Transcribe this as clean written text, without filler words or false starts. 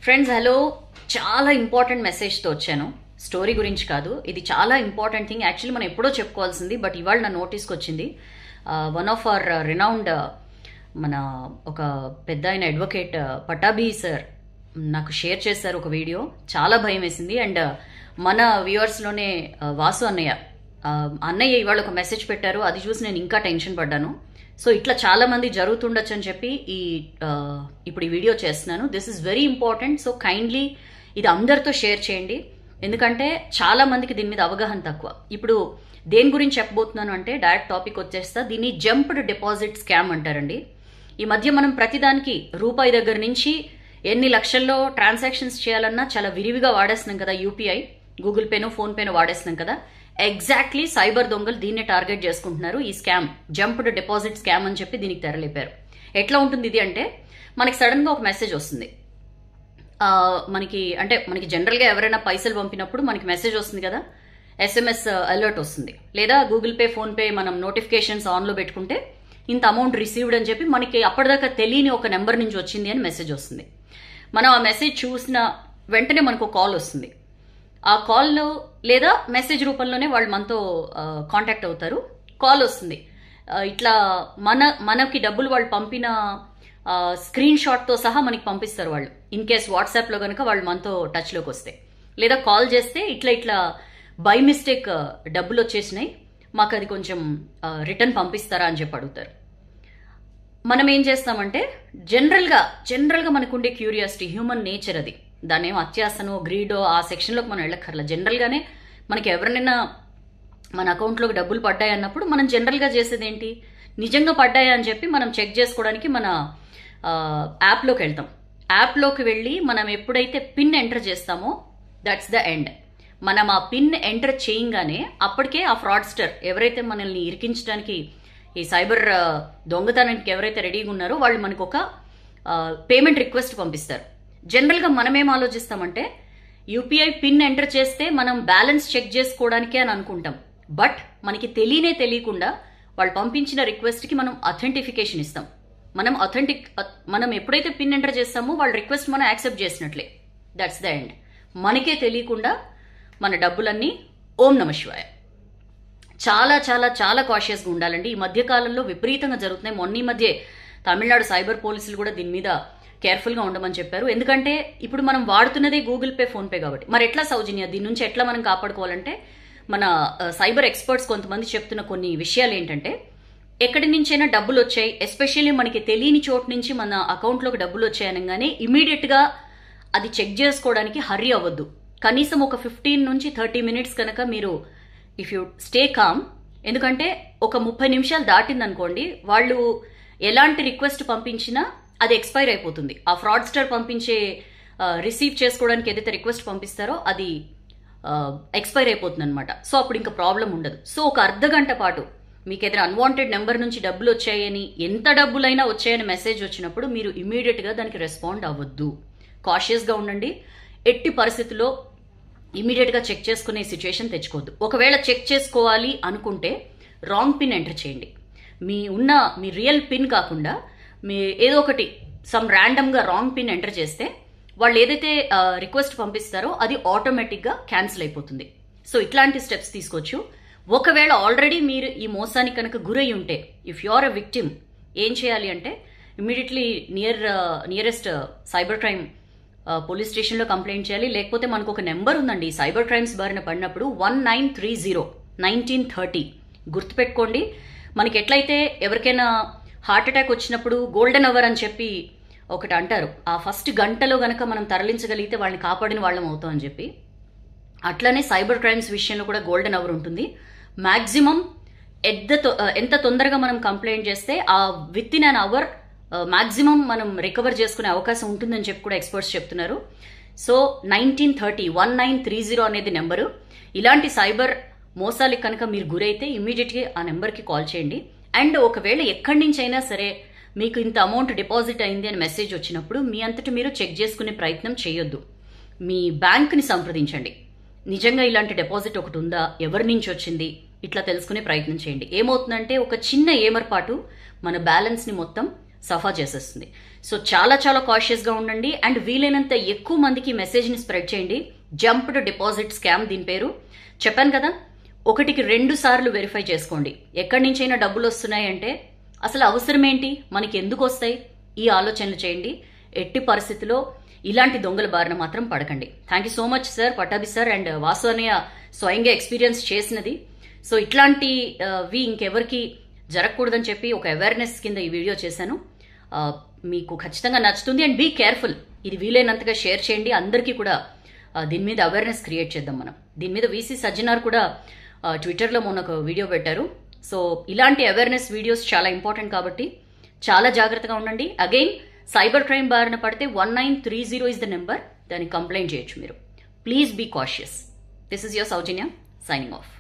Friends hello, చాలా important మెసేజ్తో వచ్చాను. Story గురించి కాదు, ఇది చాలా ఇంపార్టెంట్ థింగ్. యాక్చువల్లీ మనం ఎప్పుడో చెప్పుకోవాల్సింది, బట్ ఇవాళ నా నోటీస్కి వచ్చింది. వన్ ఆఫ్ అవర్ రినౌండ్ మన ఒక పెద్ద ఆయన అడ్వకేట్ పటాభి సార్ నాకు షేర్ చేశారు ఒక వీడియో. చాలా భయం వేసింది. అండ్ మన వ్యూవర్స్లోనే వాసు అన్నయ్య ఇవాళ ఒక మెసేజ్ పెట్టారు. అది చూసి నేను ఇంకా టెన్షన్ పడ్డాను. సో ఇట్లా చాలా మంది జరుగుతుండొచ్చు అని చెప్పి ఇప్పుడు ఈ వీడియో చేస్తున్నాను. This is very important. So kindly ఇది అందరితో షేర్ చేయండి, ఎందుకంటే చాలా మందికి దీని మీద అవగాహన తక్కువ. ఇప్పుడు దేని గురించి చెప్పబోతున్నాను అంటే డైరెక్ట్ టాపిక్ వచ్చేస్తా. దీన్ని జంప్డ్ డిపాజిట్ స్కామ్ అంటారండి. ఈ మధ్య మనం ప్రతిదానికి రూపాయి దగ్గర నుంచి ఎన్ని లక్షల్లో ట్రాన్సాక్షన్స్ చేయాలన్నా చాలా విరివిగా వాడేస్తున్నాం కదా. యూపీఐ, గూగుల్ పేనో ఫోన్ పేనో వాడేస్తున్నాం కదా. ఎగ్జాక్ట్లీ సైబర్ దొంగలు దీన్నే టార్గెట్ చేసుకుంటున్నారు. ఈ స్కామ్ జంప్డ్ డిపాజిట్ స్కామ్ అని చెప్పి దీనికి తెరలేపారు. ఎట్లా ఉంటుంది ఇది అంటే, మనకి సడన్ గా ఒక మెసేజ్ వస్తుంది. మనకి జనరల్ గా ఎవరైనా పైసలు పంపినప్పుడు మనకి మెసేజ్ వస్తుంది కదా, SMS అలర్ట్ వస్తుంది. లేదా గూగుల్ పే ఫోన్ పే మనం నోటిఫికేషన్స్ ఆన్ లో పెట్టుకుంటే ఇంత అమౌంట్ రిసీవ్డ్ అని చెప్పి మనకి అప్పటిదాకా తెలియని ఒక నెంబర్ నుంచి వచ్చింది అని మెసేజ్ వస్తుంది. మనం ఆ మెసేజ్ చూసిన వెంటనే మనకు కాల్ వస్తుంది. ఆ కాల్లో లేదా మెసేజ్ రూపంలోనే వాళ్ళు మనతో కాంటాక్ట్ అవుతారు. కాల్ వస్తుంది, ఇట్లా మనకి డబ్బులు వాళ్ళు పంపిన స్క్రీన్ షాట్తో సహా మనకి పంపిస్తారు వాళ్ళు. ఇన్ కేస్ వాట్సాప్లో కనుక వాళ్ళు మనతో టచ్లోకి వస్తే, లేదా కాల్ చేస్తే ఇట్లా బై మిస్టేక్ డబ్బులు వచ్చేసినాయి, మాకు అది కొంచెం రిటర్న్ పంపిస్తారా అని చెప్పి అడుగుతారు. మనం ఏం చేస్తామంటే జనరల్గా మనకుండే క్యూరియాసిటీ, హ్యూమన్ నేచర్ అది. దాన్ని ఏమో అత్యాసనో గ్రీడో ఆ సెక్షన్లోకి మనం వెళ్ళక్కర్లా. జనరల్గానే మనకి ఎవరినైనా మన అకౌంట్లోకి డబ్బులు పడ్డాయి అన్నప్పుడు మనం జనరల్గా చేసేది ఏంటి, నిజంగా పడ్డాయా అని చెప్పి మనం చెక్ చేసుకోవడానికి మన యాప్లోకి వెళ్తాం. యాప్లోకి వెళ్ళి మనం ఎప్పుడైతే పిన్ ఎంటర్ చేస్తామో దట్స్ ద ఎండ్. మనం ఆ పిన్ ఎంటర్ చేయంగానే అప్పటికే ఆ ఫ్రాడ్స్టర్ ఎవరైతే మనల్ని ఇరికించడానికి, ఈ సైబర్ దొంగతనానికి ఎవరైతే రెడీగా ఉన్నారో వాళ్ళు మనకు ఒక పేమెంట్ రిక్వెస్ట్ పంపిస్తారు. జనరల్గా మనం ఏం ఆలోచిస్తామంటే, యూపీఐ పిన్ ఎంటర్ చేస్తే మనం బ్యాలెన్స్ చెక్ చేసుకోవడానికే అని అనుకుంటాం. బట్ మనకి తెలియకుండా వాళ్ళు పంపించిన రిక్వెస్ట్కి మనం అథెంటిఫికేషన్ ఇస్తాం. మనం ఎప్పుడైతే పిన్ ఎంటర్ చేస్తామో వాళ్ళ రిక్వెస్ట్ మనం యాక్సెప్ట్ చేసినట్లే. That's the end. మనకే తెలియకుండా మన డబ్బులన్నీ ఓం నమ శివాయ. చాలా చాలా చాలా కాషియస్గా ఉండాలండి. ఈ మధ్య కాలంలో విపరీతంగా జరుగుతున్నాయి. మొన్న ఈ మధ్య తమిళనాడు సైబర్ పోలీసులు కూడా దీని మీద కేర్ఫుల్గా ఉండమని చెప్పారు. ఎందుకంటే ఇప్పుడు మనం వాడుతున్నదే గూగుల్ పే ఫోన్ పే కాబట్టి. మరి ఎట్లా సౌజన్య దీని నుంచి ఎట్లా మనం కాపాడుకోవాలంటే, మన సైబర్ ఎక్స్పర్ట్స్ కొంతమంది చెప్తున్న కొన్ని విషయాలు ఏంటంటే, ఎక్కడి నుంచైనా డబ్బులు వచ్చాయి, ఎస్పెషల్లీ మనకి తెలియని చోటు నుంచి మన అకౌంట్లోకి డబ్బులు వచ్చాయనగానే ఇమీడియట్గా అది చెక్ చేసుకోవడానికి హర్రీ అవ్వద్దు. కనీసం ఒక 15 నుంచి 30 మినిట్స్ కనుక మీరు ఇఫ్ యూ స్టే కామ్, ఎందుకంటే ఒక 30 నిమిషాలు దాటిందనుకోండి, వాళ్ళు ఎలాంటి రిక్వెస్ట్ పంపించినా అది ఎక్స్పైర్ అయిపోతుంది. ఆ ఫ్రాడ్స్టర్ పంపించే రిసీవ్ చేసుకోవడానికి ఏదైతే రిక్వెస్ట్ పంపిస్తారో అది ఎక్స్పైర్ అయిపోతుంది అనమాట. సో అప్పుడు ఇంకా ప్రాబ్లం ఉండదు. సో ఒక అర్ధగంట పాటు మీకు ఏదైనా అన్వాంటెడ్ నెంబర్ నుంచి డబ్బులు వచ్చాయని, ఎంత డబ్బులైనా వచ్చాయని మెసేజ్ వచ్చినప్పుడు మీరు ఇమీడియట్గా దానికి రెస్పాండ్ అవ్వద్దు. కాషియస్గా ఉండండి. ఎట్టి పరిస్థితుల్లో ఇమీడియట్గా చెక్ చేసుకునే సిచ్యువేషన్ తెచ్చుకోవద్దు. ఒకవేళ చెక్ చేసుకోవాలి అనుకుంటే రాంగ్ పిన్ ఎంటర్ చేయండి. మీ రియల్ పిన్ కాకుండా మీ ఏదో ఒకటి సమ్ ర్యాండమ్గా రాంగ్ పిన్ ఎంటర్ చేస్తే వాళ్ళు ఏదైతే రిక్వెస్ట్ పంపిస్తారో అది ఆటోమేటిక్గా క్యాన్సిల్ అయిపోతుంది. సో ఇట్లాంటి స్టెప్స్ తీసుకోవచ్చు. ఒకవేళ ఆల్రెడీ మీరు ఈ మోసానికి కనుక గురై ఉంటే, if you are a victim, ఏం చేయాలి అంటే immediately nearest cyber crime police స్టేషన్లో కంప్లైంట్ చేయాలి. లేకపోతే మనకు ఒక నెంబర్ ఉందండి, సైబర్ క్రైమ్స్ బారిన పడినప్పుడు 1930 గుర్తుపెట్టుకోండి. మనకి ఎట్లయితే ఎవరికైనా హార్ట్ అటాక్ వచ్చినప్పుడు గోల్డెన్ అవర్ అని చెప్పి ఒకటి అంటారు, ఆ ఫస్ట్ గంటలో గనక మనం తరలించగలిగితే వాళ్ళని కాపాడిన వాళ్ళం అవుతాం అని చెప్పి, అట్లనే సైబర్ క్రైమ్స్ విషయంలో కూడా గోల్డెన్ అవర్ ఉంటుంది. మ్యాక్సిమం ఎంత తొందరగా మనం కంప్లైంట్ చేస్తే ఆ within an hour maximum మనం రికవర్ చేసుకునే అవకాశం ఉంటుందని చెప్పి కూడా ఎక్స్పర్ట్స్ చెప్తున్నారు. సో 1930 అనేది నెంబరు. ఇలాంటి సైబర్ మోసాలకి కనుక మీరు గురైతే ఇమీడియట్గా ఆ నెంబర్కి కాల్ చేయండి. అండ్ ఒకవేళ ఎక్కడి నుంచి అయినా సరే మీకు ఇంత అమౌంట్ డిపాజిట్ అయింది అని మెసేజ్ వచ్చినప్పుడు మీ అంతటి మీరు చెక్ చేసుకునే ప్రయత్నం చేయొద్దు. మీ బ్యాంక్ని సంప్రదించండి. నిజంగా ఇలాంటి డిపాజిట్ ఒకటి ఉందా, ఎవరి నుంచి వచ్చింది, ఇట్లా తెలుసుకునే ప్రయత్నం చేయండి. ఏమవుతుందంటే ఒక చిన్న ఏమర్పాటు మన బ్యాలెన్స్ని మొత్తం సఫా చేసేస్తుంది. సో చాలా చాలా కాషియస్గా ఉండండి అండ్ వీలైనంత ఎక్కువ మందికి మెసేజ్ని స్ప్రెడ్ చేయండి. జంప్డ్ డిపాజిట్ స్కామ్ దీని పేరు. చెప్పాను కదా, 1కి 2 సార్లు వెరిఫై చేసుకోండి. ఎక్కడి నుంచైనా డబ్బులు వస్తున్నాయంటే అసలు అవసరం ఏంటి, మనకి ఎందుకు వస్తాయి, ఈ ఆలోచనలు చేయండి. ఎట్టి పరిస్థితిలో ఇలాంటి దొంగల బారిన మాత్రం పడకండి. Thank you so much sir, Pattabhi sir and Vasu అన్నయ్య స్వయంగా ఎక్స్పీరియన్స్ చేసినది. సో ఇట్లాంటివి ఇంకెవరికి జరగకూడదని చెప్పి ఒక అవేర్నెస్ కింద ఈ వీడియో చేశాను. మీకు ఖచ్చితంగా నచ్చుతుంది అండ్ బీ కేర్ఫుల్. ఇది వీలైనంతగా షేర్ చేయండి. అందరికీ కూడా దీని మీద అవేర్నెస్ క్రియేట్ చేద్దాం మనం. దీని మీద వీసీ సజ్జనార్ కూడా ట్విట్టర్లో మొన్న ఒక వీడియో పెట్టారు. సో ఇలాంటి అవేర్నెస్ వీడియోస్ చాలా ఇంపార్టెంట్ కాబట్టి చాలా జాగ్రత్తగా ఉండండి. అగైన్ సైబర్ క్రైమ్ బారిన పడితే 1930 ఇస్ ద నెంబర్. దానికి కంప్లైంట్ చేయొచ్చు మీరు. Please be cautious. This is your Soujanya signing of.